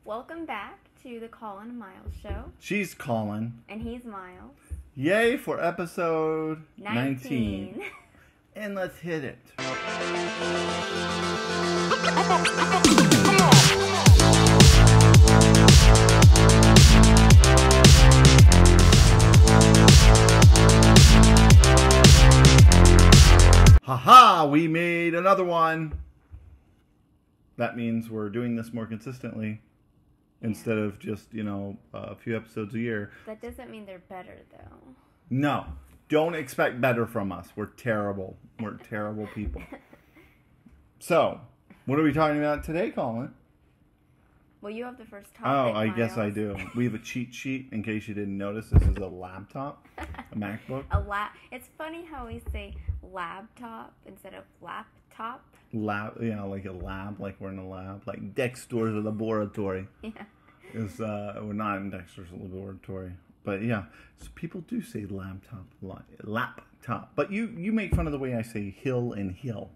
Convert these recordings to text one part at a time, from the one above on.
Welcome back to the Colin and Miles show. She's Colin. And he's Miles. Yay for episode 19. 19. And let's hit it. Haha, we made another one. That means we're doing this more consistently instead of just, a few episodes a year. That doesn't mean they're better, though. No, don't expect better from us. We're terrible. We're terrible people. So, what are we talking about today, Colin? Well, you have the first topic, Oh, I Miles. guess I do. We have a cheat sheet in case you didn't notice. This is a laptop, a MacBook. It's funny how we say laptop instead of laptop. Like a lab, like we're in a lab, like Dexter's laboratory. Yeah. We're not in Dexter's laboratory, but yeah. So people do say laptop, but you make fun of the way I say hill and hill.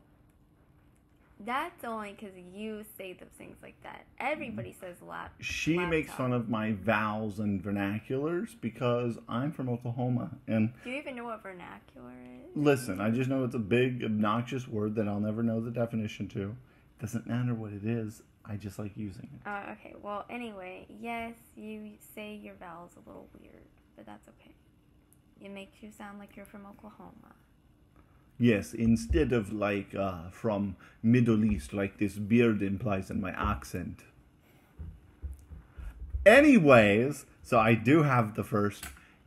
That's only because you say those things like that. Everybody says laptop. She makes fun of my vowels and vernaculars because I'm from Oklahoma. And do you even know what vernacular is? Listen, I just know it's a big, obnoxious word that I'll never know the definition to. Doesn't matter what it is. I just like using it. Okay. Well, anyway, yes, you say your vowels a little weird, but that's okay. It makes you sound like you're from Oklahoma. Yes, instead of from Middle East, like this beard implies in my accent. Anyways, so I do have the first,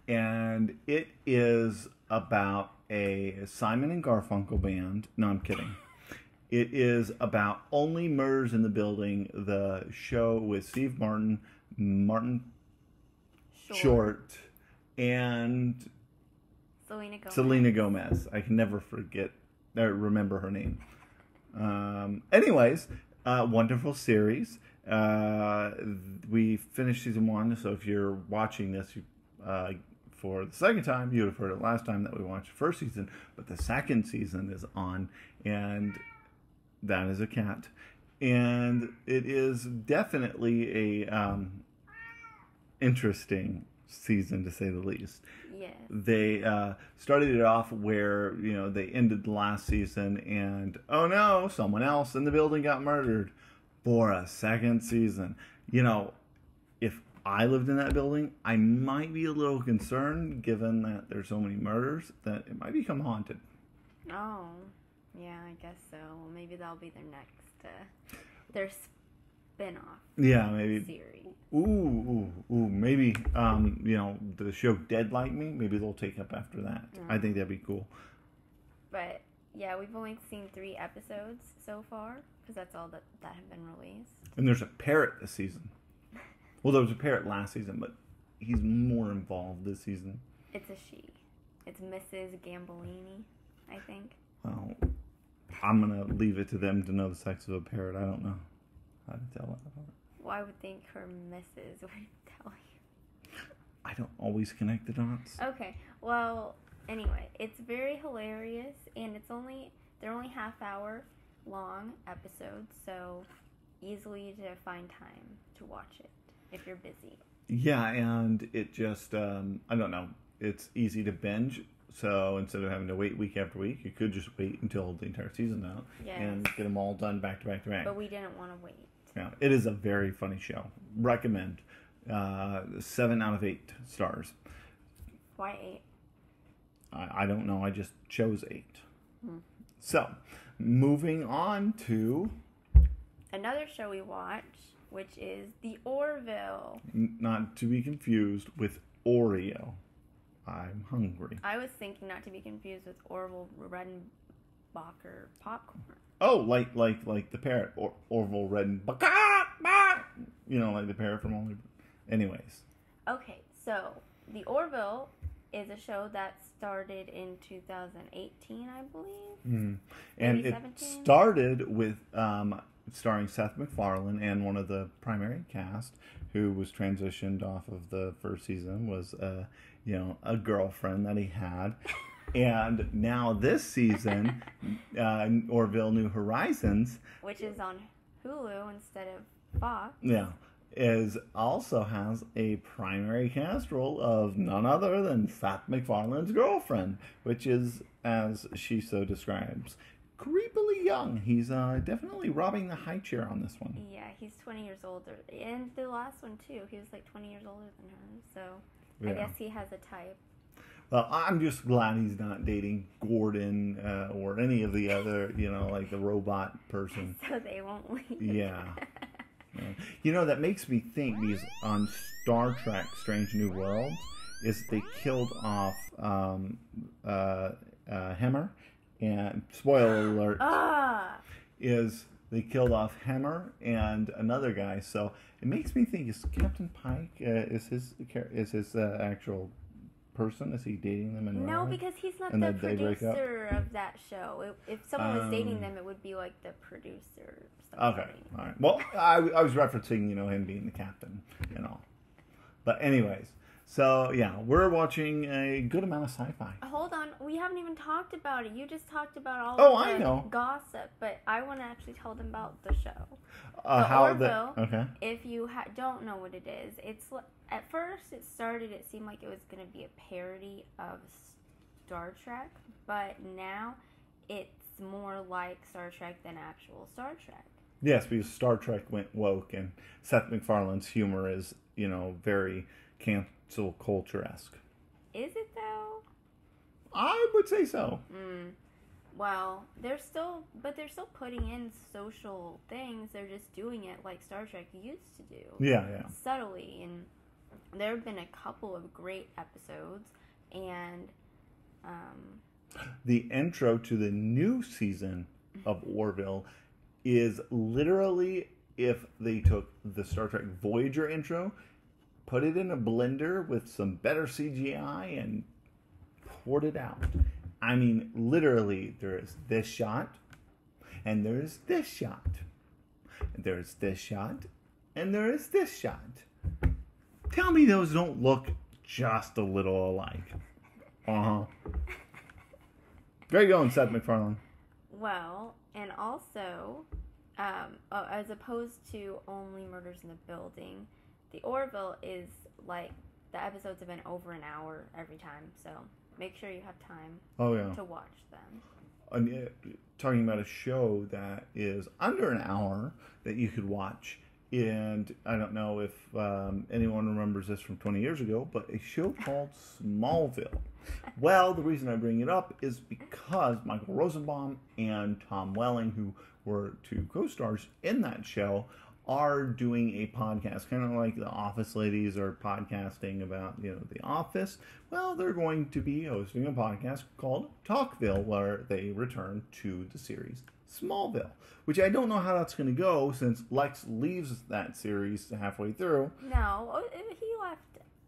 and it is about a Simon and Garfunkel band. No, I'm kidding. It is about Only Murders in the Building, the show with Steve Martin Short, and Selena Gomez. I can never remember her name. Anyways, wonderful series. We finished season 1, so if you're watching this for the second time, you'd have heard it last time that we watched the first season, but the second season is on, and that is a cat. And it is definitely a interesting season, to say the least. Yes. They started it off where, they ended the last season and, oh no, someone else in the building got murdered for a second season. If I lived in that building, I might be a little concerned, given that there's so many murders, that it might become haunted. Oh, yeah, I guess so. Well, maybe that'll be their next, their spin-off. Yeah, maybe. Series. Ooh, maybe, the show Dead Like Me, maybe they'll take up after that. Mm. I think that'd be cool. But, yeah, we've only seen 3 episodes so far, because that's all that have been released. And there's a parrot this season. Well, there was a parrot last season, but he's more involved this season. It's a she. It's Mrs. Gambolini, I think. Well, I'm going to leave it to them to know the sex of a parrot. I don't know how to tell it. Well, I would think her missus would tell you. I don't always connect the dots. Okay, well, anyway, it's very hilarious, and they're only half-hour long episodes, so easily to find time to watch it if you're busy. Yeah, and it just, I don't know, it's easy to binge, so instead of having to wait week after week, you could just wait until the entire season's out and get them all done back to back to back. But we didn't want to wait. Yeah, it is a very funny show. Recommend. 7 out of 8 stars. Why 8? I don't know. I just chose 8. So, moving on to another show we watched, which is the Orville. Not to be confused with Oreo. I'm hungry. I was thinking not to be confused with Orville Redenbacher popcorn. Oh, like the parrot, Orville Redenbacher. Like the parrot from Only. Anyways. Okay, so the Orville is a show that started in 2018, I believe. Mm-hmm. And 2017? It started with starring Seth MacFarlane, and one of the primary cast who was transitioned off of the first season was a girlfriend that he had. And now this season, Orville New Horizons, which is on Hulu instead of Fox. Yeah. also has a primary cast role of none other than Seth MacFarlane's girlfriend, which is, as she so describes, creepily young. He's definitely robbing the high chair on this one. Yeah, he's 20 years older. And the last one, too. He was like 20 years older than her. So Yeah. I guess he has a type. Well, I'm just glad he's not dating Gordon or any of the other, like the robot person. So they won't leave. Yeah. That makes me think, because on Star Trek Strange New Worlds, is they killed off Hemmer, and spoiler alert, is they killed off Hemmer and another guy. So it makes me think, is Captain Pike, is his actual person? Is he dating them in real No, life? because he's not And the then they break up? producer of that show. If someone was dating them, it would be like the producer. Okay, all right. Well, I was referencing, him being the captain and all. But anyways, so yeah, we're watching a good amount of sci-fi. Hold on, we haven't even talked about it. You just talked about all I the know. gossip, but I want to actually tell them about the show. Orville, okay. If you don't know what it is, it's at first it seemed like it was going to be a parody of Star Trek, but now it's more like Star Trek than actual Star Trek. Yes, because Star Trek went woke, and Seth MacFarlane's humor is, very cancel culture-esque. Is it though? I would say so. Well, they're still putting in social things. They're just doing it like Star Trek used to do. Yeah. Subtly, and there have been a couple of great episodes, and the intro to the new season of Orville is literally, if they took the Star Trek Voyager intro, put it in a blender with some better CGI, and poured it out. I mean, literally, there is this shot, and there is this shot, and there is this shot, and there is this shot. Tell me those don't look just a little alike. Very going, Seth MacFarlane. Well, and also, as opposed to only Murders in the Building, the Orville is like, the episodes have been over an hour every time, so make sure you have time to watch them. Talking about a show that is under an hour that you could watch, and I don't know if anyone remembers this from 20 years ago, but a show called Smallville. Well, the reason I bring it up is because Michael Rosenbaum and Tom Welling, who were two co-stars in that show, are doing a podcast, kind of like the Office ladies are podcasting about, The Office. Well, they're going to be hosting a podcast called Talkville, where they return to the series Smallville, which I don't know how that's going to go, since Lex leaves that series halfway through. No, he left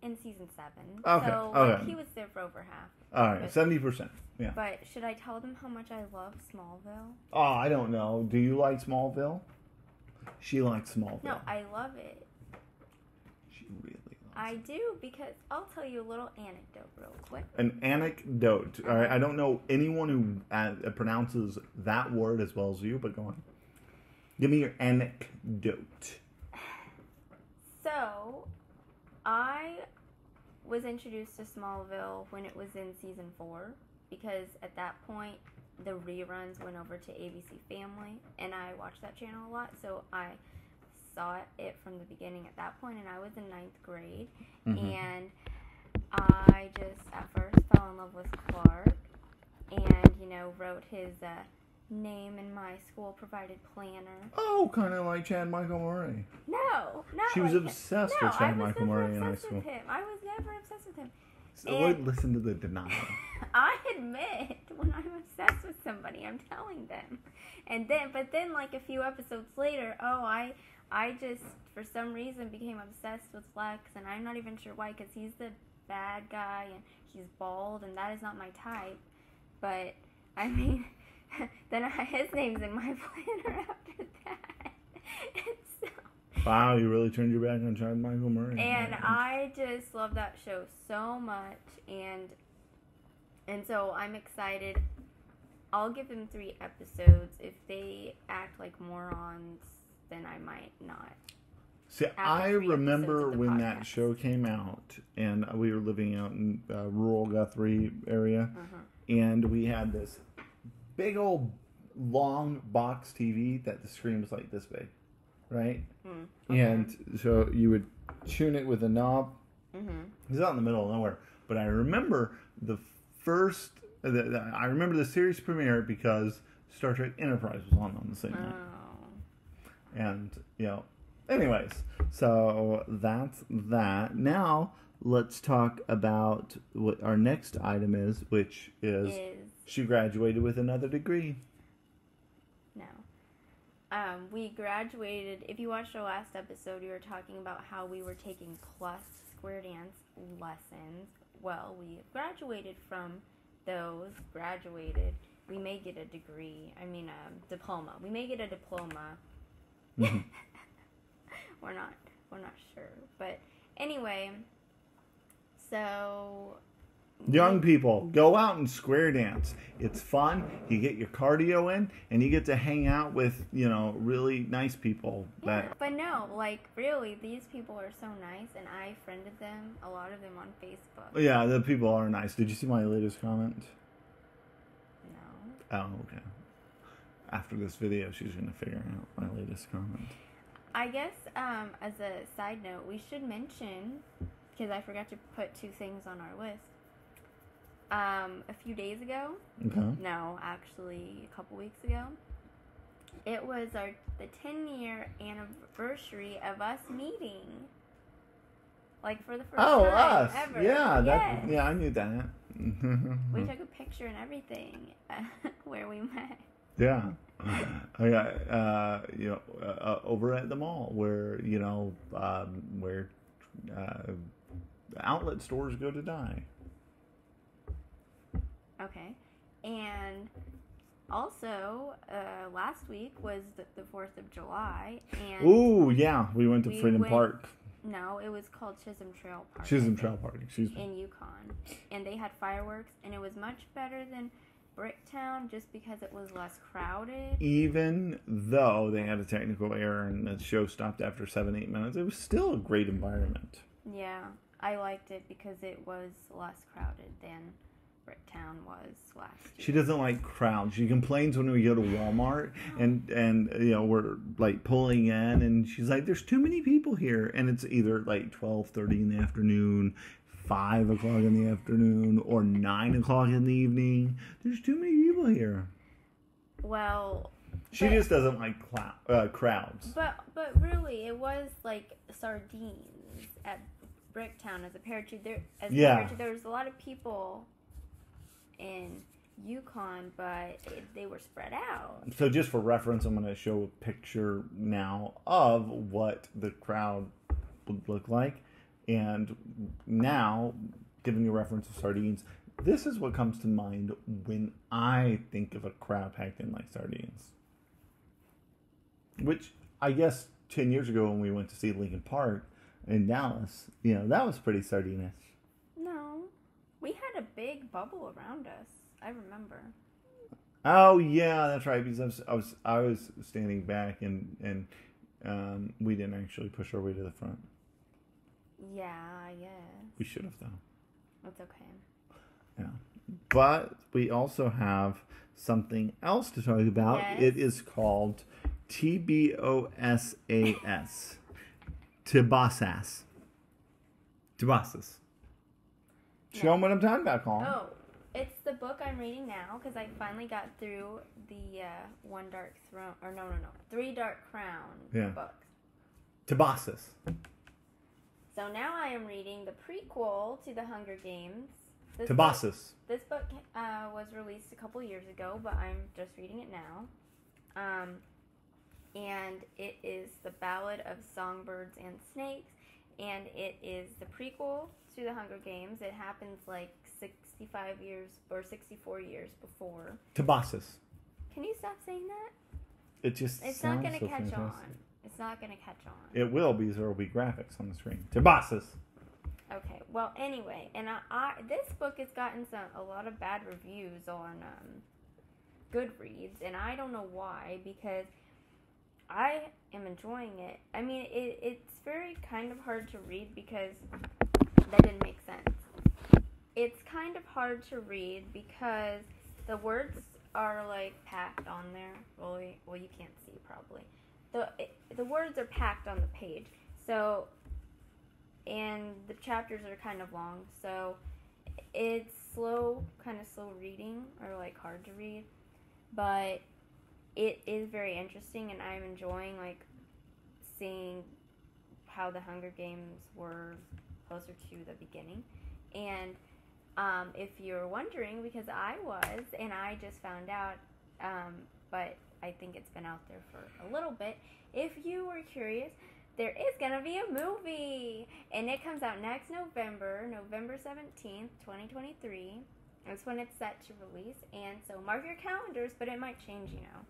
in season 7. Okay. So he was there for over half. All right, 70%. Yeah. But should I tell them how much I love Smallville? Oh, I don't know. Do you like Smallville? She likes Smallville. No, I love it. She really loves it. I do, because I'll tell you a little anecdote real quick. An anecdote. All right, I don't know anyone who pronounces that word as well as you, but go on. Give me your anecdote. So, I was introduced to Smallville when it was in season 4, because at that point the reruns went over to ABC Family, and I watched that channel a lot, so I saw it from the beginning at that point, and I was in 9th grade, and I just at first fell in love with Clark, and wrote his name in my school provided planner. Oh, kind of like Chad Michael Murray. No, not She was like obsessed with Chad Michael Murray in high school. I was never obsessed with him. So listen to the denial. I admit when I'm obsessed with somebody, I'm telling them. But then like a few episodes later, I just for some reason became obsessed with Lex, and I'm not even sure why, because he's the bad guy and he's bald, and that is not my type. But I mean, then his name's in my planner after that. Wow, you really turned your back on Chad Michael Murray. And I just love that show so much, and so I'm excited. I'll give them 3 episodes. If they act like morons, then I might not. See, I 3 episodes remember of the when podcast. that show came out, and we were living out in rural Guthrie area, and we had this big old long box TV that the screen was like this big, right? And so you would tune it with a knob. It was out in the middle of nowhere. But I remember the series premiere because Star Trek Enterprise was on the same night. And, anyways, so that's that. Now, let's talk about what our next item is, which is she graduated with another degree. No. We graduated. If you watched our last episode, we were talking about how we were taking plus square dance lessons. Well, we graduated from those. We may get a degree. Diploma. We may get a diploma. We're not sure. But anyway, so young people, go out and square dance. It's fun. You get your cardio in, and you get to hang out with, really nice people. But no, really, these people are so nice, and I friended them, a lot of them on Facebook. Yeah, the people are nice. Did you see my latest comment? No. Oh, okay. After this video, she's going to figure out my latest comment. I guess, as a side note, we should mention, because I forgot to put 2 things on our list. A few days ago, no, actually a couple weeks ago, it was the 10-year anniversary of us meeting. For the first time us. ever. Yeah, I knew that. We took a picture and everything where we met. Yeah. Over at the mall where, where outlet stores go to die. Okay. And also, last week was the 4th of July. And ooh, yeah. We went to Freedom Park. No, it was called Chisholm Trail Park. Chisholm Trail Park, excuse me. In Yukon. And they had fireworks, and it was much better than Bricktown just because it was less crowded. Even though they had a technical error and the show stopped after 7-8 minutes, it was still a great environment. Yeah, I liked it because it was less crowded than Bricktown was last year. She doesn't like crowds. She complains when we go to Walmart and we're pulling in, and she's like, "There's too many people here," and it's either 12:30 in the afternoon, 5 o'clock in the afternoon, or 9 o'clock in the evening. There's too many people here. Well, she just doesn't like crowds. But really, it was like sardines at Bricktown as compared to there was a lot of people in Yukon, but they were spread out. So just for reference, I'm going to show a picture now of what the crowd would look like. And now, giving you a reference of sardines, this is what comes to mind when I think of a crowd packed in like sardines. Which, I guess, 10 years ago when we went to see Lincoln Park in Dallas, that was pretty sardinish. No. We had a big bubble around us. I remember. Oh yeah, that's right. Because I was standing back and we didn't actually push our way to the front. Yeah, I guess. We should have though. That's okay. Yeah, but we also have something else to talk about. Yes. It is called TBOSAS. TBOSAS. TBOSAS. Show them what I'm talking about, Colin. Oh, it's the book I'm reading now because I finally got through the One Dark Throne, or no, Three Dark Crown books. TBOSAS. So now I am reading the prequel to the Hunger Games. TBOSAS. This book was released a couple years ago, but I'm just reading it now. And it is the Ballad of Songbirds and Snakes, and it is the prequel to the Hunger Games. It happens 65 years or 64 years before. TBOSAS. Can you stop saying that? It's not going to catch on. It's not going to catch on. It will because there will be graphics on the screen. TBOSAS. Okay. Well, anyway, and this book has gotten a lot of bad reviews on Goodreads, and I don't know why, because I am enjoying it. I mean, it's very kind of hard to read because that didn't make sense. It's kind of hard to read because the words are like packed on there. Well, you can't see probably. The words are packed on the page. So, and the chapters are kind of long. So, it's kind of slow reading or like hard to read, but it is very interesting, and I'm enjoying like seeing how the Hunger Games were closer to the beginning. And if you're wondering, because I was, and I just found out, but I think it's been out there for a little bit. If you were curious, there is going to be a movie, and it comes out next November 17th, 2023. That's when it's set to release, and so mark your calendars, but it might change, you know.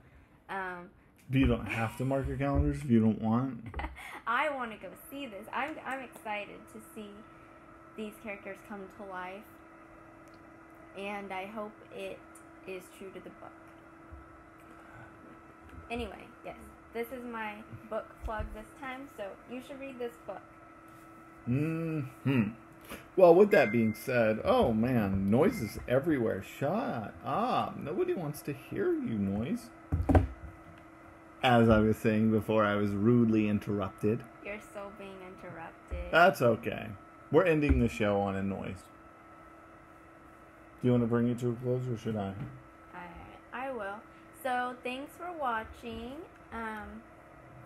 You don't have to mark your calendars if you don't want. I want to go see this. I'm excited to see these characters come to life, and I hope it is true to the book. Anyway, yes, this is my book plug this time, so you should read this book. Well, with that being said, oh man, noises everywhere. Shut up. Nobody wants to hear you, noise. As I was saying before, I was rudely interrupted. You're still being interrupted. That's okay. We're ending the show on a noise. Do you want to bring it to a close, or should I? I will. So, thanks for watching.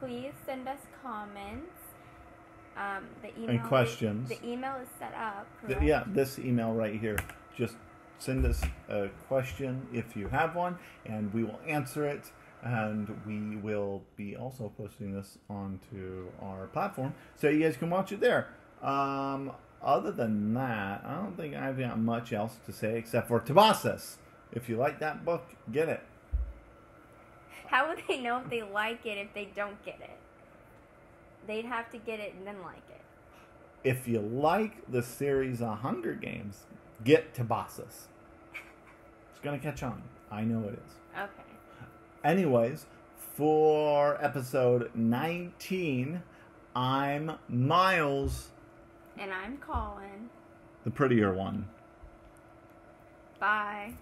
Please send us comments. The email and questions. The email is set up, correct? Yeah, this email right here. Just send us a question if you have one, and we will answer it. And we will be also posting this onto our platform, so you guys can watch it there. Other than that, I don't think I've got much else to say except for TBOSAS. If you like that book, get it. How would they know if they like it if they don't get it? They'd have to get it and then like it. If you like the series of Hunger Games, get TBOSAS. It's going to catch on. I know it is. Okay. Anyways, for episode 19, I'm Miles. And I'm Colin. The prettier one. Bye.